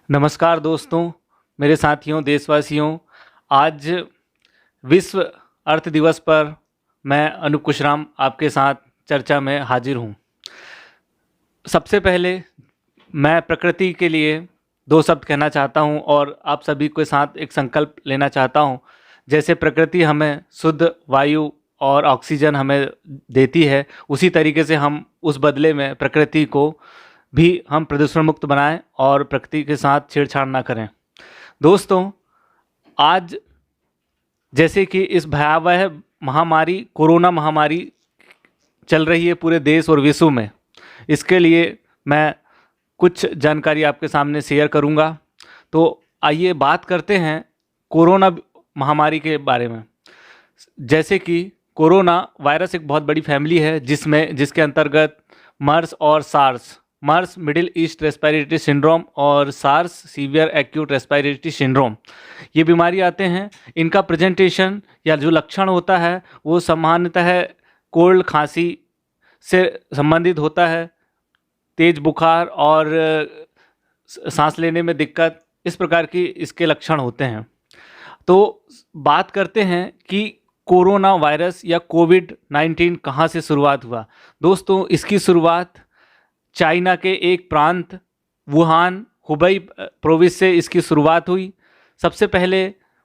नमस्कार दोस्तों, मेरे साथियों, देशवासियों। आज विश्व अर्थ दिवस पर मैं अनूप कुशराम आपके साथ चर्चा में हाजिर हूँ। सबसे पहले मैं प्रकृति के लिए दो शब्द कहना चाहता हूँ और आप सभी के साथ एक संकल्प लेना चाहता हूँ। जैसे प्रकृति हमें शुद्ध वायु और ऑक्सीजन हमें देती है, उसी तरीके से हम उस बदले में प्रकृति को भी हम प्रदूषण मुक्त बनाएं और प्रकृति के साथ छेड़छाड़ ना करें। दोस्तों, आज जैसे कि इस भयावह महामारी कोरोना महामारी चल रही है पूरे देश और विश्व में, इसके लिए मैं कुछ जानकारी आपके सामने शेयर करूंगा। तो आइए बात करते हैं कोरोना महामारी के बारे में। जैसे कि कोरोना वायरस एक बहुत बड़ी फैमिली है जिसके अंतर्गत मर्स और SARS, MERS Middle East respiratory syndrome और SARS severe acute respiratory syndrome, ये बीमारी आते हैं। इनका प्रेजेंटेशन या जो लक्षण होता है वो सामान्यतः कोल्ड खांसी से संबंधित होता है, तेज बुखार और सांस लेने में दिक्कत, इस प्रकार की इसके लक्षण होते हैं। तो बात करते हैं कि कोरोना वायरस या कोविड-19 कहाँ से शुरुआत हुआ। दोस्तों, इसकी शुरुआत चाइना के एक प्रांत वुहान हुबई प्रोविंस से इसकी शुरुआत हुई। सबसे पहले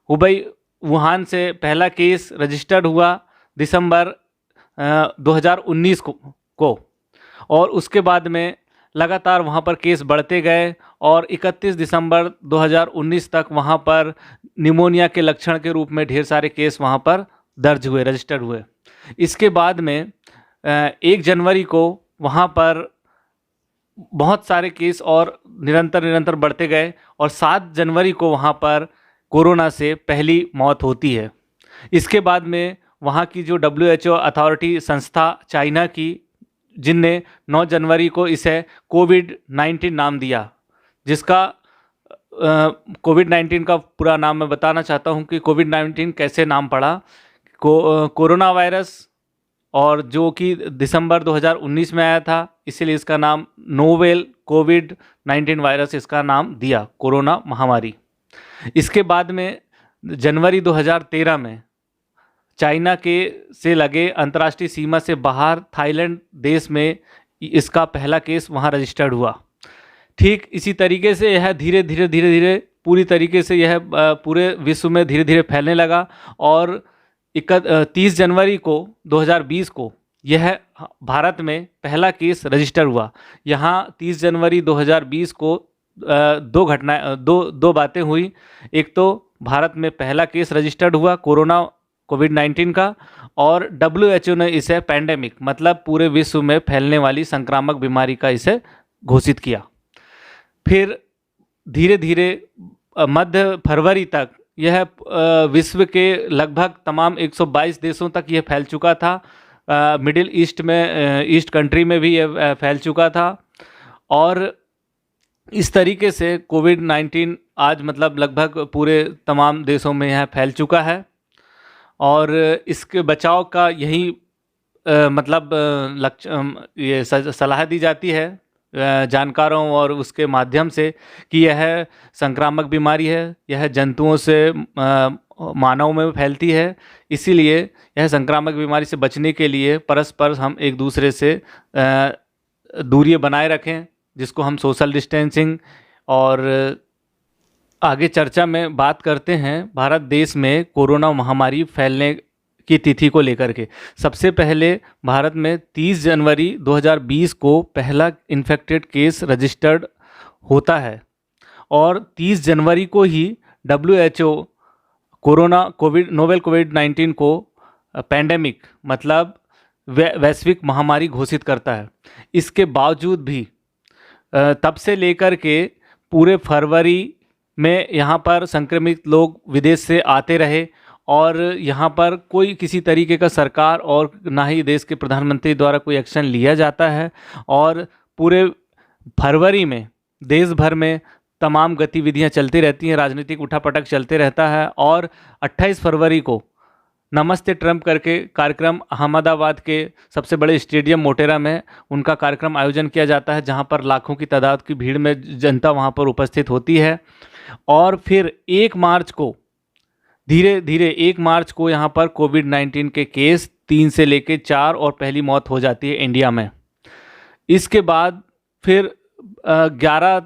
हुबई वुहान से पहला केस रजिस्टर्ड हुआ दिसंबर 2019 को और उसके बाद में लगातार वहाँ पर केस बढ़ते गए और 31 दिसंबर 2019 तक वहाँ पर निमोनिया के लक्षण के रूप में ढेर सारे केस वहाँ पर दर्ज हुए, रजिस्टर्ड हुए। इसके बाद में 1 जनवरी को वहाँ पर बहुत सारे केस और निरंतर बढ़ते गए और 7 जनवरी को वहाँ पर कोरोना से पहली मौत होती है। इसके बाद में वहाँ की जो WHO अथॉरिटी संस्था चाइना की, जिनने 9 जनवरी को इसे कोविड-19 नाम दिया, जिसका कोविड-19 का पूरा नाम मैं बताना चाहता हूँ कि कोविड-19 कैसे नाम पड़ा। कोरोना वायरस और जो कि दिसंबर 2019 में आया था, इसीलिए इसका नाम नोवेल कोविड-19 वायरस इसका नाम दिया, कोरोना महामारी। इसके बाद में जनवरी 2013 में चाइना के से लगे अंतर्राष्ट्रीय सीमा से बाहर थाईलैंड देश में इसका पहला केस वहाँ रजिस्टर्ड हुआ। ठीक इसी तरीके से यह धीरे धीरे पूरी तरीके से यह पूरे विश्व में धीरे धीरे फैलने लगा और 30 जनवरी को 2020 को यह भारत में पहला केस रजिस्टर हुआ। यहाँ 30 जनवरी 2020 को दो बातें हुई। एक तो भारत में पहला केस रजिस्टर्ड हुआ कोविड-19 का, और WHO ने इसे पैंडेमिक मतलब पूरे विश्व में फैलने वाली संक्रामक बीमारी का इसे घोषित किया। फिर धीरे धीरे मध्य फरवरी तक यह विश्व के लगभग तमाम 122 देशों तक यह फैल चुका था। मिडिल ईस्ट में ईस्ट कंट्री में भी यह फैल चुका था और इस तरीके से कोविड-19 आज मतलब लगभग पूरे तमाम देशों में यह फैल चुका है और इसके बचाव का यही ये सलाह दी जाती है जानकारों और उसके माध्यम से कि यह संक्रामक बीमारी है, यह जंतुओं से मानव में फैलती है। इसीलिए यह संक्रामक बीमारी से बचने के लिए परस्पर हम एक दूसरे से दूरी बनाए रखें, जिसको हम सोशल डिस्टेंसिंग। और आगे चर्चा में बात करते हैं भारत देश में कोरोना महामारी फैलने की तिथि को लेकर के। सबसे पहले भारत में 30 जनवरी 2020 को पहला इन्फेक्टेड केस रजिस्टर्ड होता है और 30 जनवरी को ही WHO नोवेल कोविड-19 को पैंडेमिक मतलब वैश्विक महामारी घोषित करता है। इसके बावजूद भी तब से लेकर के पूरे फरवरी में यहाँ पर संक्रमित लोग विदेश से आते रहे और यहाँ पर कोई किसी तरीके का सरकार और ना ही देश के प्रधानमंत्री द्वारा कोई एक्शन लिया जाता है और पूरे फरवरी में देश भर में तमाम गतिविधियाँ चलती रहती हैं, राजनीतिक उठापटक चलते रहता है और 28 फरवरी को नमस्ते ट्रंप करके कार्यक्रम अहमदाबाद के सबसे बड़े स्टेडियम मोटेरा में उनका कार्यक्रम आयोजन किया जाता है, जहां पर लाखों की तादाद की भीड़ में जनता वहां पर उपस्थित होती है। और फिर 1 मार्च को धीरे धीरे 1 मार्च को यहाँ पर कोविड-19 के केस 3 से लेके 4 और पहली मौत हो जाती है इंडिया में। इसके बाद फिर 11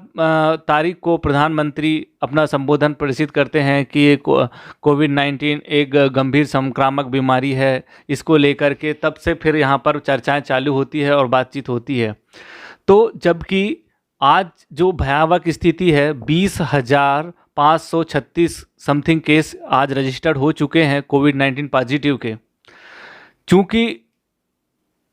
तारीख को प्रधानमंत्री अपना संबोधन प्रदर्शित करते हैं कि ये कोविड-19 एक गंभीर संक्रामक बीमारी है। इसको लेकर के तब से फिर यहाँ पर चर्चाएं चालू होती है और बातचीत होती है। तो जबकि आज जो भयावह स्थिति है, 20,536 समथिंग केस आज रजिस्टर्ड हो चुके हैं कोविड-19 पॉजिटिव के। चूँकि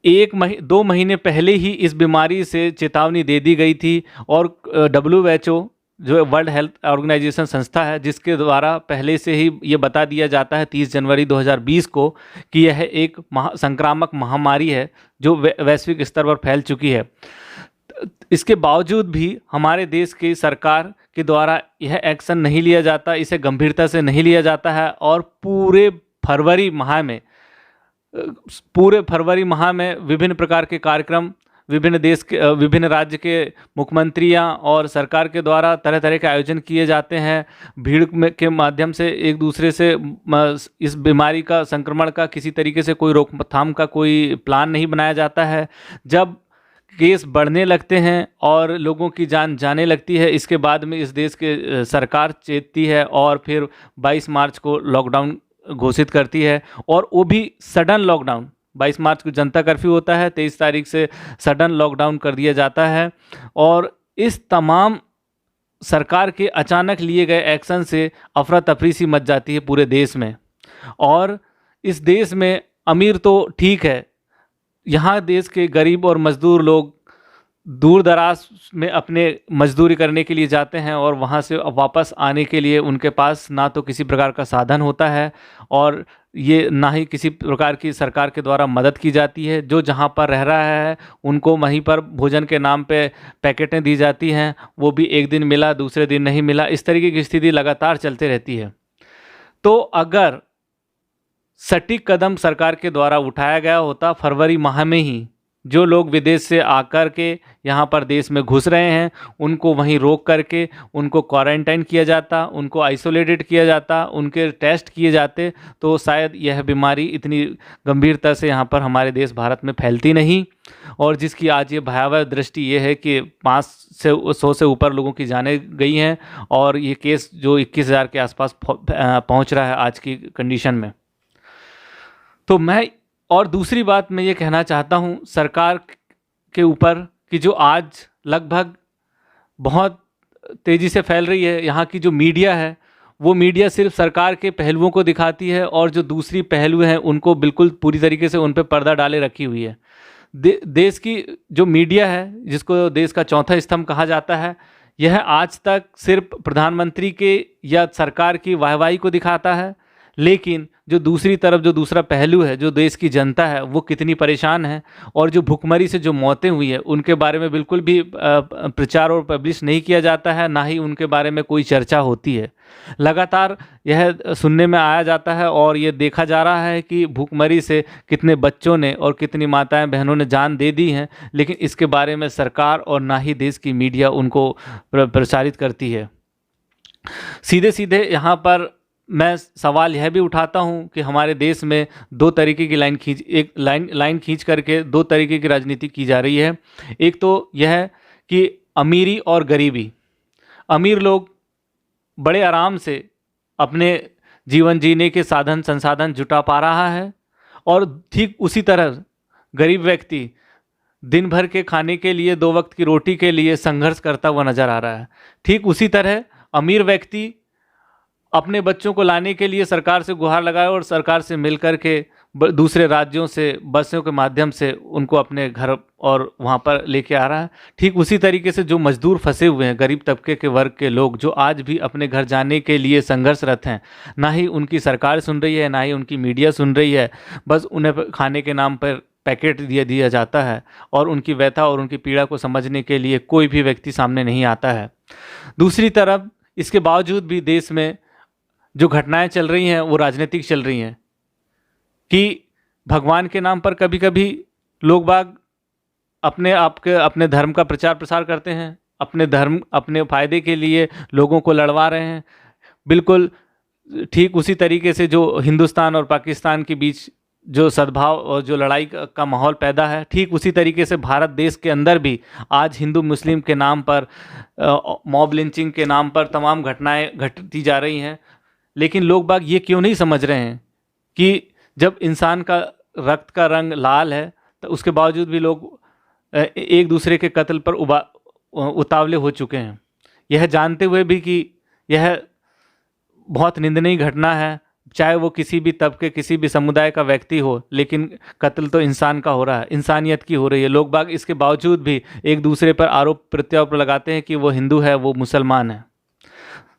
2 महीने पहले ही इस बीमारी से चेतावनी दे दी गई थी और WHO जो वर्ल्ड हेल्थ ऑर्गेनाइजेशन संस्था है, जिसके द्वारा पहले से ही ये बता दिया जाता है 30 जनवरी 2020 को कि यह एक संक्रामक महामारी है जो वैश्विक स्तर पर फैल चुकी है। इसके बावजूद भी हमारे देश की सरकार के द्वारा यह एक्शन नहीं लिया जाता, इसे गंभीरता से नहीं लिया जाता है और पूरे फरवरी माह में विभिन्न प्रकार के कार्यक्रम विभिन्न राज्य के मुख्यमंत्रियां और सरकार के द्वारा तरह तरह के आयोजन किए जाते हैं। भीड़ के माध्यम से एक दूसरे से इस बीमारी का संक्रमण का किसी तरीके से कोई रोकथाम का कोई प्लान नहीं बनाया जाता है। जब केस बढ़ने लगते हैं और लोगों की जान जाने लगती है, इसके बाद में इस देश के सरकार चेतती है और फिर 22 मार्च को लॉकडाउन घोषित करती है, और वो भी सडन लॉकडाउन। 22 मार्च को जनता कर्फ्यू होता है, 23 तारीख से सडन लॉकडाउन कर दिया जाता है। और इस तमाम सरकार के अचानक लिए गए एक्शन से अफरा तफरी सी मच जाती है पूरे देश में। और इस देश में अमीर तो ठीक है, यहाँ देश के गरीब और मज़दूर लोग दूर दराज में अपने मजदूरी करने के लिए जाते हैं और वहाँ से वापस आने के लिए उनके पास ना तो किसी प्रकार का साधन होता है और ये ना ही किसी प्रकार की सरकार के द्वारा मदद की जाती है। जो जहाँ पर रह रहा है उनको वहीं पर भोजन के नाम पे पैकेटें दी जाती हैं, वो भी एक दिन मिला दूसरे दिन नहीं मिला। इस तरीके की स्थिति लगातार चलते रहती है। तो अगर सटीक कदम सरकार के द्वारा उठाया गया होता फरवरी माह में ही, जो लोग विदेश से आकर के यहाँ पर देश में घुस रहे हैं उनको वहीं रोक करके उनको क्वारंटाइन किया जाता, उनको आइसोलेटेड किया जाता, उनके टेस्ट किए जाते, तो शायद यह बीमारी इतनी गंभीरता से यहाँ पर हमारे देश भारत में फैलती नहीं। और जिसकी आज ये भयावह दृष्टि ये है कि 500 से ऊपर लोगों की जानें गई हैं और ये केस जो 21,000 के आसपास पहुँच रहा है आज की कंडीशन में। तो मैं और दूसरी बात मैं ये कहना चाहता हूँ सरकार के ऊपर कि जो आज लगभग बहुत तेज़ी से फैल रही है, यहाँ की जो मीडिया है वो मीडिया सिर्फ सरकार के पहलुओं को दिखाती है और जो दूसरी पहलू हैं उनको बिल्कुल पूरी तरीके से उन पर पर्दा डाले रखी हुई है। देश की जो मीडिया है, जिसको देश का चौथा स्तंभ कहा जाता है, यह आज तक सिर्फ प्रधानमंत्री के या सरकार की वाहवाही को दिखाता है, लेकिन जो दूसरी तरफ जो दूसरा पहलू है, जो देश की जनता है वो कितनी परेशान है और जो भुखमरी से जो मौतें हुई है उनके बारे में बिल्कुल भी प्रचार और पब्लिश नहीं किया जाता है, ना ही उनके बारे में कोई चर्चा होती है। लगातार यह सुनने में आया जाता है और ये देखा जा रहा है कि भुखमरी से कितने बच्चों ने और कितनी माताएं बहनों ने जान दे दी हैं, लेकिन इसके बारे में सरकार और ना ही देश की मीडिया उनको प्रचारित करती है। सीधे सीधे यहाँ पर मैं सवाल यह भी उठाता हूं कि हमारे देश में दो तरीके की लाइन खींच करके दो तरीके की राजनीति की जा रही है। एक तो यह कि अमीरी और गरीबी। अमीर लोग बड़े आराम से अपने जीवन जीने के साधन संसाधन जुटा पा रहा है और ठीक उसी तरह गरीब व्यक्ति दिन भर के खाने के लिए 2 वक्त की रोटी के लिए संघर्ष करता हुआ नजर आ रहा है। ठीक उसी तरह अमीर व्यक्ति अपने बच्चों को लाने के लिए सरकार से गुहार लगाए और सरकार से मिल कर के दूसरे राज्यों से बसों के माध्यम से उनको अपने घर और वहाँ पर लेके आ रहा है। ठीक उसी तरीके से जो मजदूर फंसे हुए हैं, गरीब तबके के वर्ग के लोग जो आज भी अपने घर जाने के लिए संघर्षरत हैं, ना ही उनकी सरकार सुन रही है, ना ही उनकी मीडिया सुन रही है। बस उन्हें खाने के नाम पर पैकेट दिया जाता है और उनकी व्यथा और उनकी पीड़ा को समझने के लिए कोई भी व्यक्ति सामने नहीं आता है। दूसरी तरफ इसके बावजूद भी देश में जो घटनाएं चल रही हैं वो राजनीतिक चल रही हैं। कि भगवान के नाम पर कभी कभी लोग बाग अपने धर्म का प्रचार प्रसार करते हैं, अपने धर्म अपने फायदे के लिए लोगों को लड़वा रहे हैं। बिल्कुल ठीक उसी तरीके से जो हिंदुस्तान और पाकिस्तान के बीच जो सद्भाव और जो लड़ाई का माहौल पैदा है, ठीक उसी तरीके से भारत देश के अंदर भी आज हिंदू मुस्लिम के नाम पर, मॉब लिंचिंग के नाम पर तमाम घटनाएं घटती जा रही हैं। लेकिन लोग बाग ये क्यों नहीं समझ रहे हैं कि जब इंसान का रक्त का रंग लाल है तो उसके बावजूद भी लोग एक दूसरे के कत्ल पर उतावले हो चुके हैं, यह जानते हुए भी कि यह बहुत निंदनीय घटना है। चाहे वो किसी भी तबके किसी भी समुदाय का व्यक्ति हो, लेकिन कत्ल तो इंसान का हो रहा है, इंसानियत की हो रही है। लोग बाग इसके बावजूद भी एक दूसरे पर आरोप प्रत्यारोप लगाते हैं कि वो हिंदू है, वो मुसलमान है।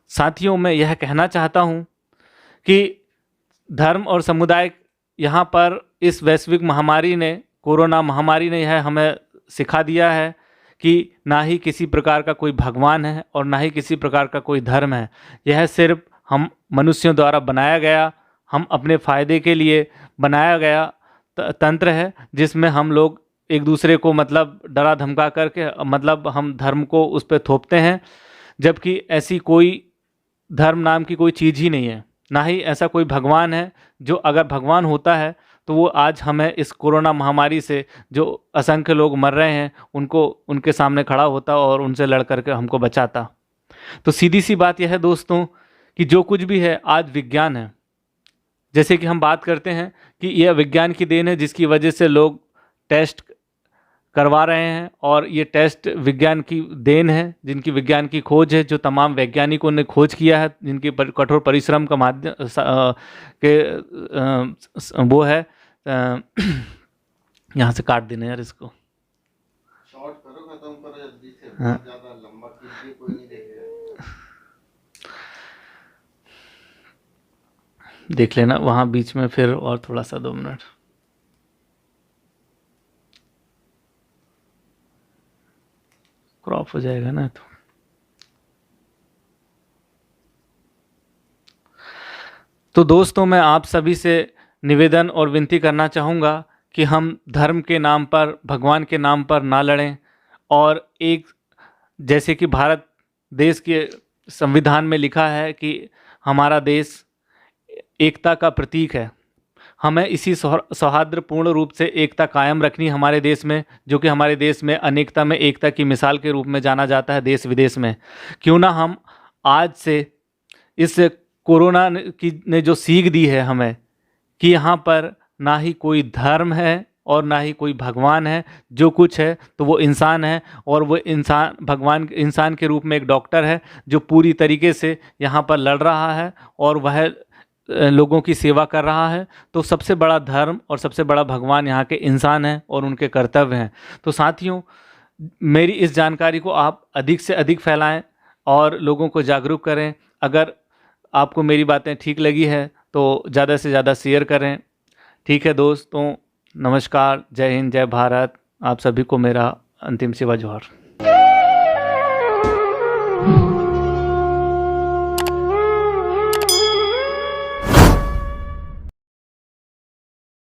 साथियों, मैं यह कहना चाहता हूँ कि धर्म और समुदाय यहाँ पर इस वैश्विक महामारी ने, कोरोना महामारी ने यह हमें सिखा दिया है कि ना ही किसी प्रकार का कोई भगवान है और ना ही किसी प्रकार का कोई धर्म है। यह सिर्फ हम मनुष्यों द्वारा बनाया गया, हम अपने फ़ायदे के लिए बनाया गया तंत्र है, जिसमें हम लोग एक दूसरे को मतलब डरा धमका करके मतलब हम धर्म को उस पर थोपते हैं, जबकि ऐसी कोई धर्म नाम की कोई चीज़ ही नहीं है, ना ही ऐसा कोई भगवान है। जो अगर भगवान होता है तो वो आज हमें इस कोरोना महामारी से जो असंख्य लोग मर रहे हैं उनको उनके सामने खड़ा होता और उनसे लड़ करके हमको बचाता। तो सीधी सी बात यह है दोस्तों कि जो कुछ भी है आज विज्ञान है। जैसे कि हम बात करते हैं कि यह विज्ञान की देन है, जिसकी वजह से लोग टेस्ट करवा रहे हैं, और ये टेस्ट विज्ञान की देन है, जिनकी विज्ञान की खोज है, जो तमाम वैज्ञानिकों ने खोज किया है, जिनके कठोर परिश्रम का माध्यम वो है। यहाँ से काट देना यार इसको, शॉर्ट करो, खत्म करो जल्दी से, हाँ। बहुत ज्यादा लंबा कीजिए, कोई नहीं देखेगा। देख लेना वहाँ बीच में फिर और थोड़ा सा 2 मिनट। क्रॉप हो जाएगा ना तो दोस्तों, मैं आप सभी से निवेदन और विनती करना चाहूँगा कि हम धर्म के नाम पर, भगवान के नाम पर ना लड़ें, और एक जैसे कि भारत देश के संविधान में लिखा है कि हमारा देश एकता का प्रतीक है, हमें इसी सौहार्दपूर्ण रूप से एकता कायम रखनी हमारे देश में, जो कि हमारे देश में अनेकता में एकता की मिसाल के रूप में जाना जाता है देश विदेश में। क्यों ना हम आज से इस कोरोना ने जो सीख दी है हमें कि यहाँ पर ना ही कोई धर्म है और ना ही कोई भगवान है, जो कुछ है तो वो इंसान है, और वो इंसान भगवान इंसान के रूप में एक डॉक्टर है जो पूरी तरीके से यहाँ पर लड़ रहा है और वह लोगों की सेवा कर रहा है। तो सबसे बड़ा धर्म और सबसे बड़ा भगवान यहाँ के इंसान हैं और उनके कर्तव्य हैं। तो साथियों, मेरी इस जानकारी को आप अधिक से अधिक फैलाएं और लोगों को जागरूक करें। अगर आपको मेरी बातें ठीक लगी है तो ज़्यादा से ज़्यादा शेयर करें। ठीक है दोस्तों, नमस्कार, जय हिंद, जय भारत। आप सभी को मेरा अंतिम सेवा जोहार।